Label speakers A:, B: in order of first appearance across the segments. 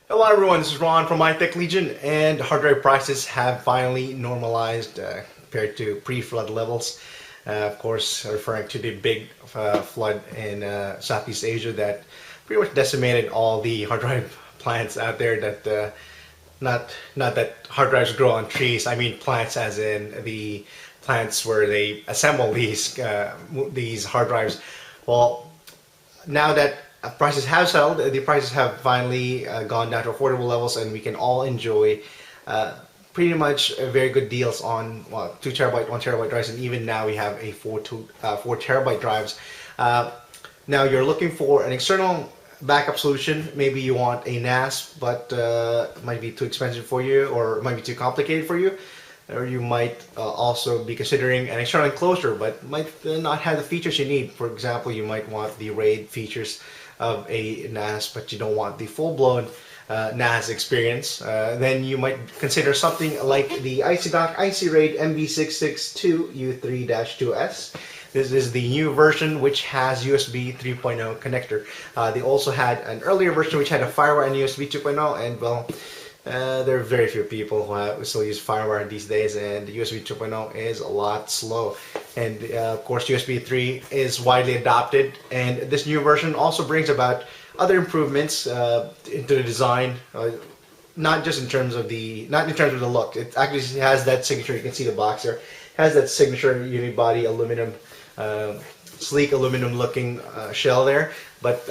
A: Hello everyone, this is Ron from iTech Legion, and hard drive prices have finally normalized compared to pre-flood levels. Of course, referring to the big flood in Southeast Asia that pretty much decimated all the hard drive plants out there. That not that hard drives grow on trees. I mean plants as in the plants where they assemble these hard drives. Well, now that prices have settled, the prices have finally gone down to affordable levels, and we can all enjoy pretty much very good deals on 2 terabyte, 1 terabyte drives, and even now we have a 4 terabyte drives. Now you're looking for an external backup solution. Maybe you want a NAS, but it might be too expensive for you, or it might be too complicated for you. Or you might also be considering an external enclosure, but might not have the features you need. For example, you might want the RAID features of a NAS, but you don't want the full-blown NAS experience. Then you might consider something like the Icy Dock ICYRaid MB662U3-2S. This is the new version which has USB 3.0 connector. They also had an earlier version which had a FireWire and USB 2.0, and well, there are very few people who still use FireWire these days, and USB 2.0 is a lot slow. And of course USB 3 is widely adopted, and this new version also brings about other improvements into the design, not in terms of the look. It actually has that signature. You can see the box there. It has that signature unibody aluminum, sleek aluminum looking shell there, but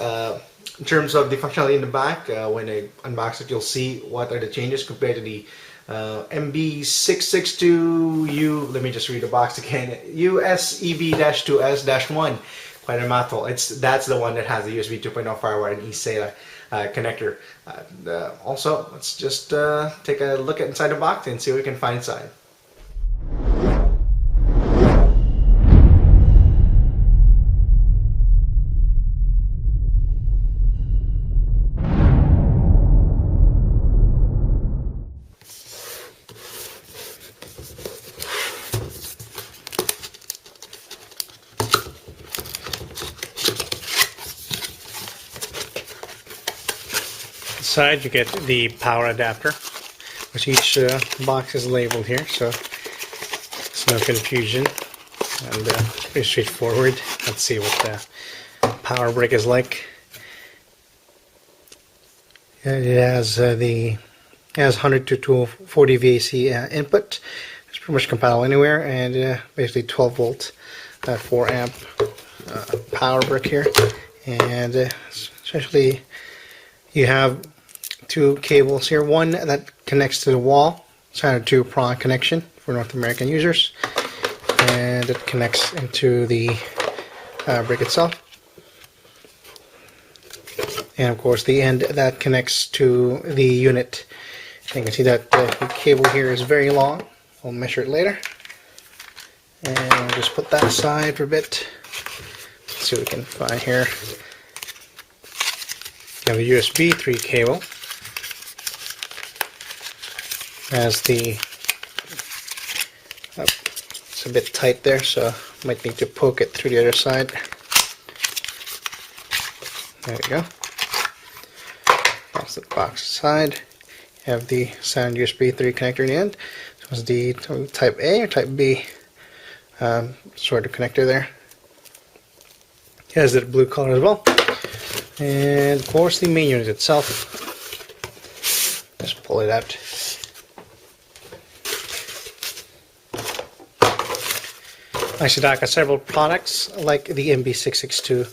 A: in terms of the functionality in the back, when I unbox it, you'll see what are the changes compared to the MB662U, let me just read the box again, USEB-2S-1. Quite a mouthful. That's the one that has the USB 2.0 FireWire and eSATA connector. Also, let's just take a look at inside the box and see what we can find inside. Inside you get the power adapter, which each box is labeled here, so it's no confusion, and pretty straightforward. Let's see what the power brick is like. It has 100 to 240 VAC input. It's pretty much compatible anywhere, and basically 12 volt 4 amp power brick here, and essentially you have 2 cables here, one that connects to the wall, standard 2-prong connection for North American users, and it connects into the brick itself, and of course the end that connects to the unit. You can see that the cable here is very long. We'll measure it later, and I'll just put that aside for a bit. Let's see what we can find here. You have a USB 3 cable. As it's a bit tight there, so might need to poke it through the other side. There we go. That's the box side. You have the sound USB 3 connector in the end. So it's the type A or type B sort of connector there. It has the blue color as well. And of course the main unit itself. Just pull it out. Icy Dock has several products like the MB662.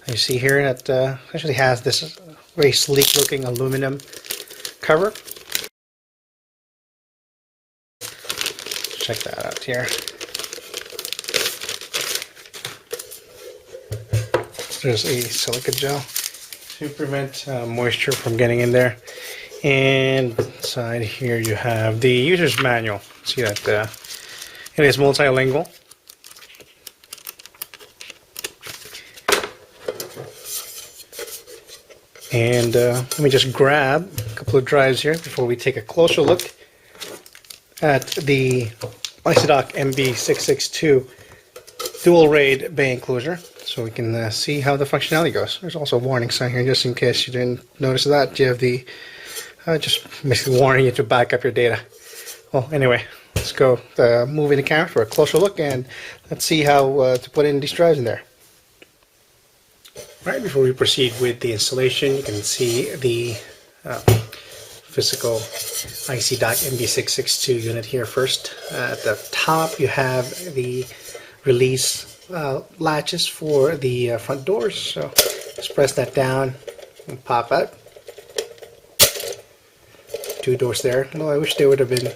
A: You see here that actually has this very sleek looking aluminum cover. Check that out here. There's a silica gel to prevent moisture from getting in there. And inside here you have the user's manual. See that it is multilingual. And let me just grab a couple of drives here before we take a closer look at the Icy Dock MB662 dual RAID bay enclosure, so we can see how the functionality goes. There's also a warning sign here just in case you didn't notice that. You have the just basically warning you to back up your data. Well, anyway, let's go move in the camera for a closer look, and let's see how to put in these drives in there. Right before we proceed with the installation, you can see the physical Icy Dock MB662 unit here first. At the top you have the release latches for the front doors, so just press that down and pop out. Two doors there, although I wish they would have been a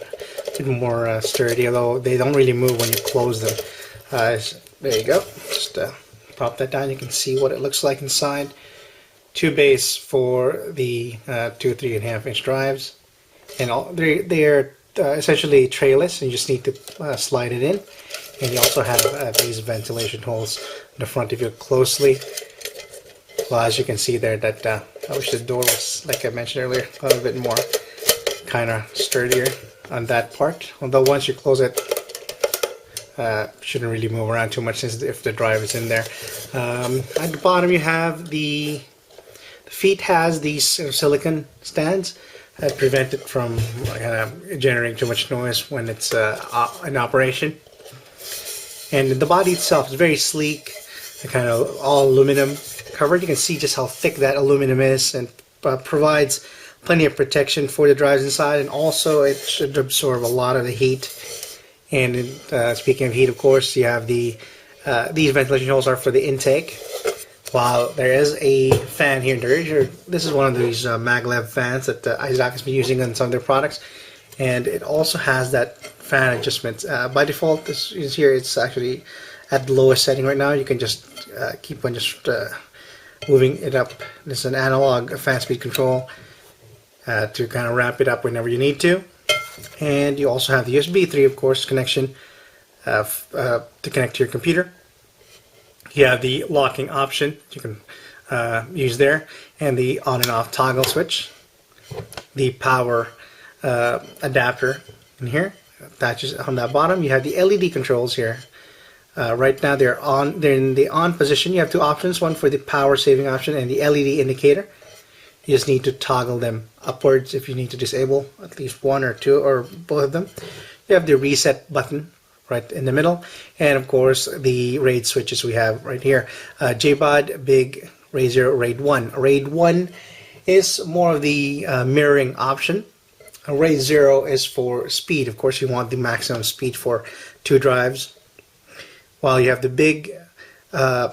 A: bit more sturdy, although they don't really move when you close them. There you go, just pop that down, you can see what it looks like inside. Two bays for the 2 3.5 inch drives, and they're essentially trayless, and you just need to slide it in. And you also have these ventilation holes in the front if you look closely. Well, as you can see there, that I wish the door was, like I mentioned earlier, a little bit more kind of sturdier on that part. Although once you close it, shouldn't really move around too much since if the drive is in there. At the bottom you have the feet has these silicone stands that prevent it from generating too much noise when it's in operation. And the body itself is very sleek, kind of all aluminum covered. You can see just how thick that aluminum is, and provides plenty of protection for the drives inside, and also it should absorb a lot of the heat. And speaking of heat, of course, you have these ventilation holes are for the intake. While there is a fan here, this is one of these MAGLev fans that Icy Dock has been using on some of their products, and it also has that fan adjustment. By default, this is here. It's actually at the lowest setting right now. You can just keep on just moving it up. This is an analog fan speed control to kind of ramp it up whenever you need to. And you also have the USB 3, of course, connection to connect to your computer. You have the locking option you can use there, and the on and off toggle switch. The power adapter in here attaches on that bottom. You have the LED controls here. Right now they're in the on position. You have two options, one for the power saving option and the LED indicator. You just need to toggle them upwards if you need to disable at least one or two or both of them. You have the reset button right in the middle, and of course the RAID switches we have right here. JBOD, Big, RAID 0, RAID 1. RAID 1 is more of the mirroring option. RAID 0 is for speed. Of course you want the maximum speed for two drives. While you have the Big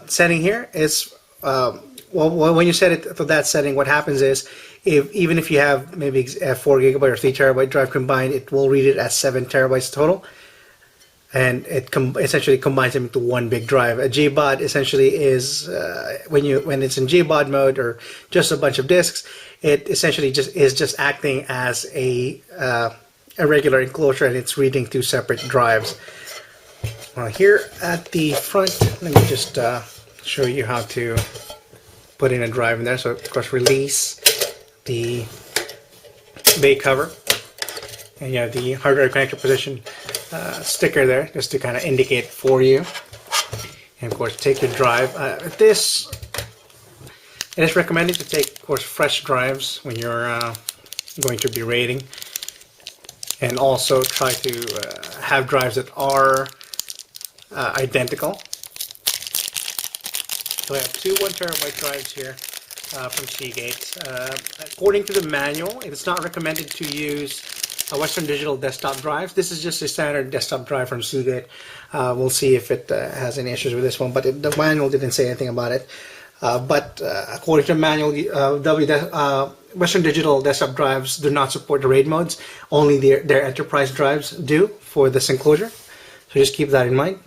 A: setting here is well, when you set it for that setting, what happens is even if you have maybe a 4 GB or 3 TB drive combined, it will read it as 7 TB total. And it essentially combines them into one big drive. A JBOD essentially is when it's in JBOD mode or just a bunch of disks, it essentially is just acting as a regular enclosure, and it's reading two separate drives. Well, here at the front, let me just show you how to put in a drive in there. So of course release the bay cover, and you have the hard drive connector position sticker there just to kind of indicate for you. And of course take your drive. It is recommended to take, of course, fresh drives when you're going to be raiding, and also try to have drives that are identical. So I have two 1 TB drives here from Seagate. According to the manual, it's not recommended to use Western Digital desktop drives. This is just a standard desktop drive from Seagate. We'll see if it has any issues with this one, but the manual didn't say anything about it. But according to the manual, Western Digital desktop drives do not support the RAID modes. Only their enterprise drives do for this enclosure. So just keep that in mind.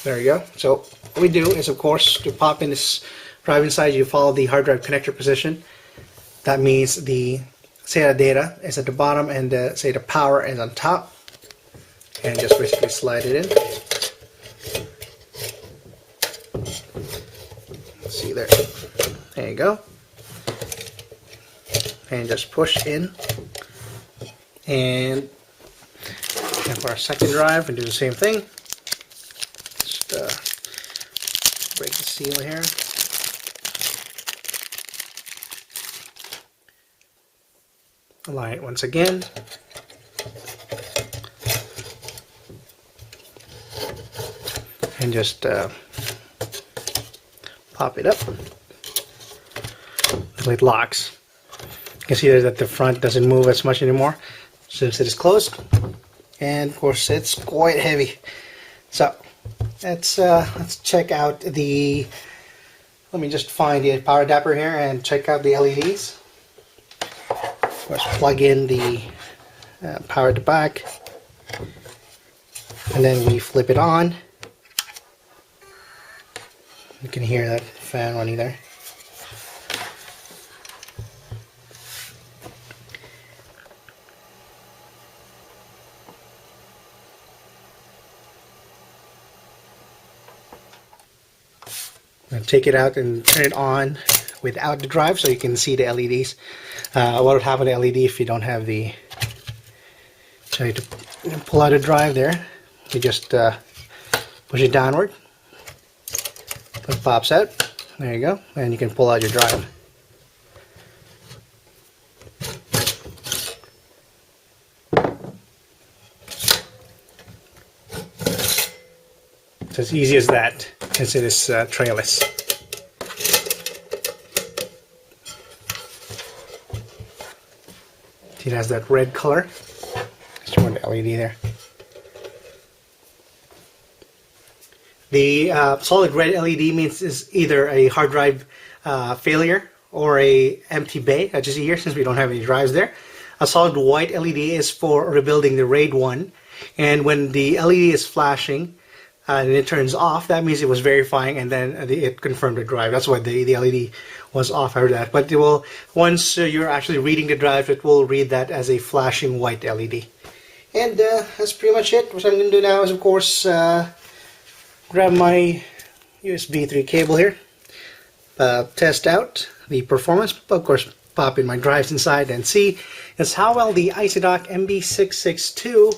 A: There you go. So what we do is, of course, to pop in this drive inside, you follow the hard drive connector position. That means the SATA data is at the bottom and the SATA power is on top. And just basically slide it in. Let's see there. There you go. And just push in. And for our second drive, and do the same thing. Just break the seal here.
B: Align it once again. And just pop it up until it locks. You can see there that the front doesn't move as much anymore since it is closed. And of course it's quite heavy. So let's check out the, let me just find the power adapter here and check out the LEDs. Of course, plug in the power at the back, and then we flip it on. You can hear that fan running there. And take it out and turn it on without the drive so you can see the LEDs. What would happen to the LED if you don't have the, try to pull out the drive there. You just push it downward. It pops out. There you go. And you can pull out your drive. It's as easy as that, since it is trailless. It has that red color. Showing the LED there. The solid red LED means is either a hard drive failure or a empty bay, as you see here, since we don't have any drives there. A solid white LED is for rebuilding the RAID 1, and when the LED is flashing and it turns off, that means it was verifying, and then it confirmed the drive. That's why the LED was off after that. But it will, once you're actually reading the drive, it will read that as a flashing white LED. And that's pretty much it. What I'm going to do now is, of course, grab my USB 3 cable here, test out the performance, of course pop in my drives inside and see is how well the Icy Dock MB662,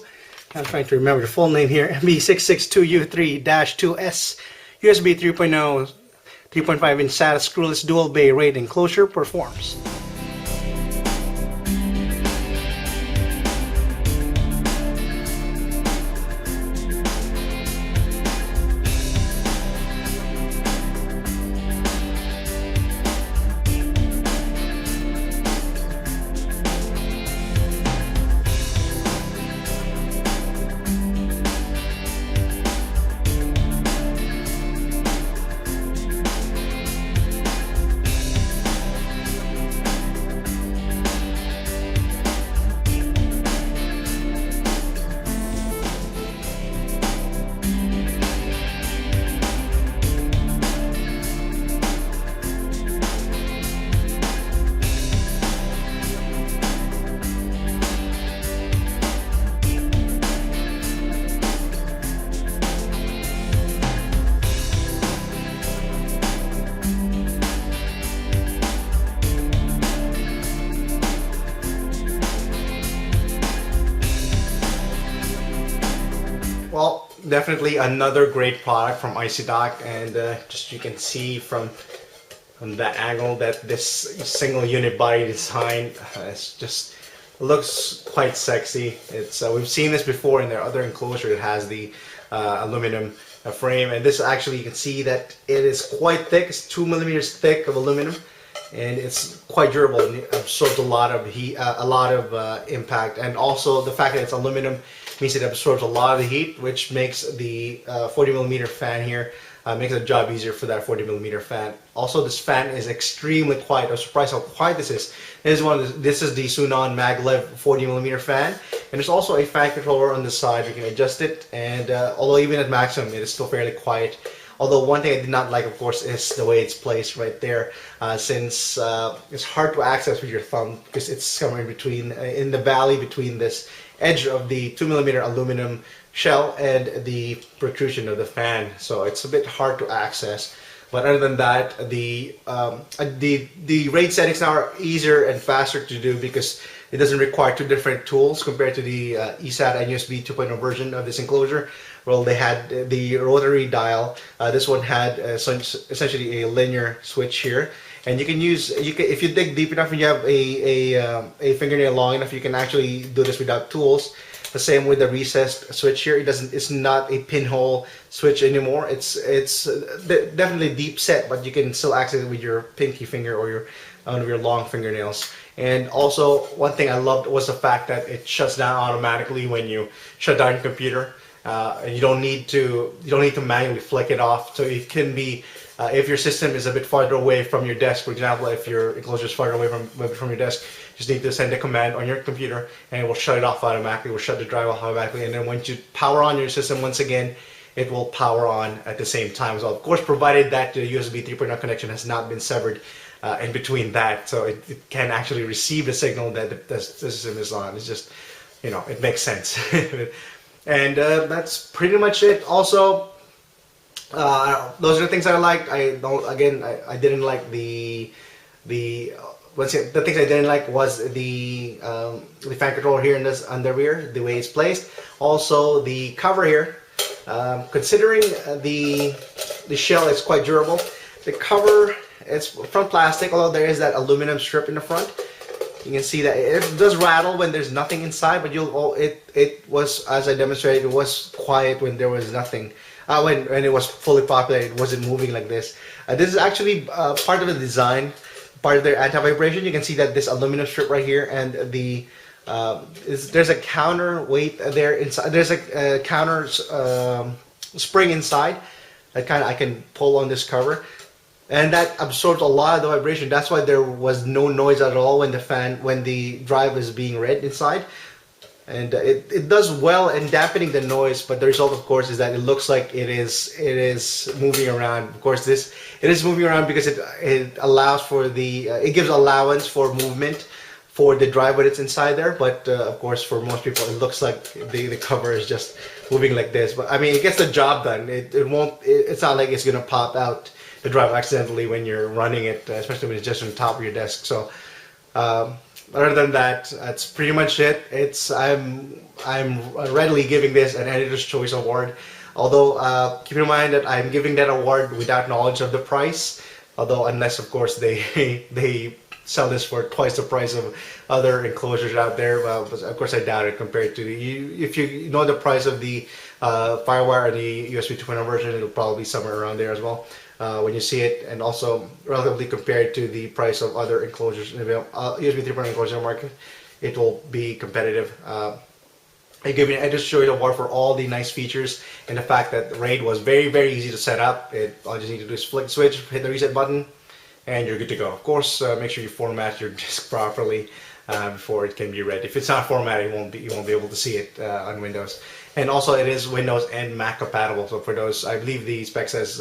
B: I'm trying to remember the full name here, MB662U3-2S USB 3.0 3.5-inch SATA screwless dual bay RAID enclosure performs.
A: Well, definitely another great product from Icy Dock, and just you can see from that angle that this single unit body design just looks quite sexy. It's we've seen this before in their other enclosure. It has the aluminum frame, and this actually you can see that it is quite thick. It's 2 millimeters thick of aluminum, and it's quite durable. And it absorbs a lot of heat, a lot of impact, and also the fact that it's aluminum means it absorbs a lot of the heat, which makes the 40 millimeter fan here makes the job easier for that 40 millimeter fan. Also, this fan is extremely quiet. I was surprised how quiet this is. This is the Sunon MAGLev 40 millimeter fan, and there's also a fan controller on the side. You can adjust it, and although even at maximum, it is still fairly quiet. Although one thing I did not like, of course, is the way it's placed right there, since it's hard to access with your thumb because it's somewhere in between, in the valley between this edge of the 2 millimeter aluminum shell and the protrusion of the fan. So it's a bit hard to access. But other than that, the RAID settings now are easier and faster to do because it doesn't require two different tools compared to the eSATA and USB 2.0 version of this enclosure. Well, they had the rotary dial. This one had essentially a linear switch here, And you can use, if you dig deep enough and you have a fingernail long enough, you can actually do this without tools. The same with the recessed switch here. It's not a pinhole switch anymore. It's definitely deep set, but you can still access it with your pinky finger or one of your long fingernails. And also, one thing I loved was the fact that it shuts down automatically when you shut down your computer. And you don't need to manually flick it off. So it can be, if your system is a bit farther away from your desk, for example, if your enclosure is farther away from your desk, just need to send a command on your computer and it will shut it off automatically. It will shut the drive off automatically, and then once you power on your system once again, it will power on at the same time as well. Of course, provided that the USB 3.0 connection has not been severed in between that, so it can actually receive the signal that the system is on. It's just, it makes sense. And that's pretty much it. Also, those are the things I liked. I didn't like the things I didn't like was the fan controller here on the rear, the way it's placed. Also, the cover here. Considering the shell is quite durable, the cover is from plastic, although there is that aluminum strip in the front. You can see that it does rattle when there's nothing inside, but it was, as I demonstrated, it was quiet when there was nothing. When it was fully populated, it wasn't moving like this. This is actually part of the design, part of their anti-vibration. You can see that this aluminum strip right here, and there's a counterweight there inside. There's a counter spring inside that I can pull on this cover, and that absorbs a lot of the vibration. That's why there was no noise at all when the drive is being read inside. And it does well in dampening the noise, but the result, of course, is that it looks like it is moving around. Of course, it is moving around because it allows for it gives allowance for movement for the drive when it's inside there. But of course, for most people, it looks like the cover is just moving like this. But I mean, it gets the job done. It's not like it's gonna pop out the drive accidentally when you're running it, especially when it's just on top of your desk. So. Other than that, that's pretty much it. I'm readily giving this an Editor's Choice Award. Although keep in mind that I'm giving that award without knowledge of the price. Although unless of course they sell this for twice the price of other enclosures out there. Well, of course I doubt it compared to if you know the price of the FireWire or the USB 2.0 version, it'll probably be somewhere around there as well. When you see it, and also relatively compared to the price of other enclosures in the USB 3.0 enclosure market, it will be competitive. I give you an Editor's Choice Award for all the nice features and the fact that RAID was very, very easy to set up. All you just need to do is flick the switch, hit the reset button, and you're good to go. Of course, make sure you format your disk properly before it can be read. If it's not formatted, you won't be able to see it on Windows. And also, it is Windows and Mac compatible. So for those, I believe the spec says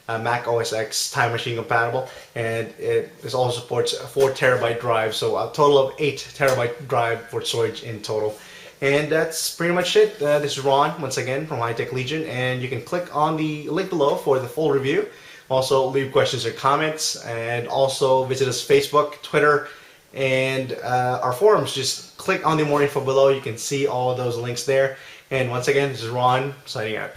A: Mac OS X Time Machine compatible, and it also supports a 4 terabyte drive, so a total of 8 terabyte drive for storage in total. And that's pretty much it. This is Ron once again from High Tech Legion, and you can click on the link below for the full review. Also leave questions or comments, and also visit us Facebook, Twitter, and our forums. Just click on the more info below. You can see all of those links there. And once again, this is Ron signing out.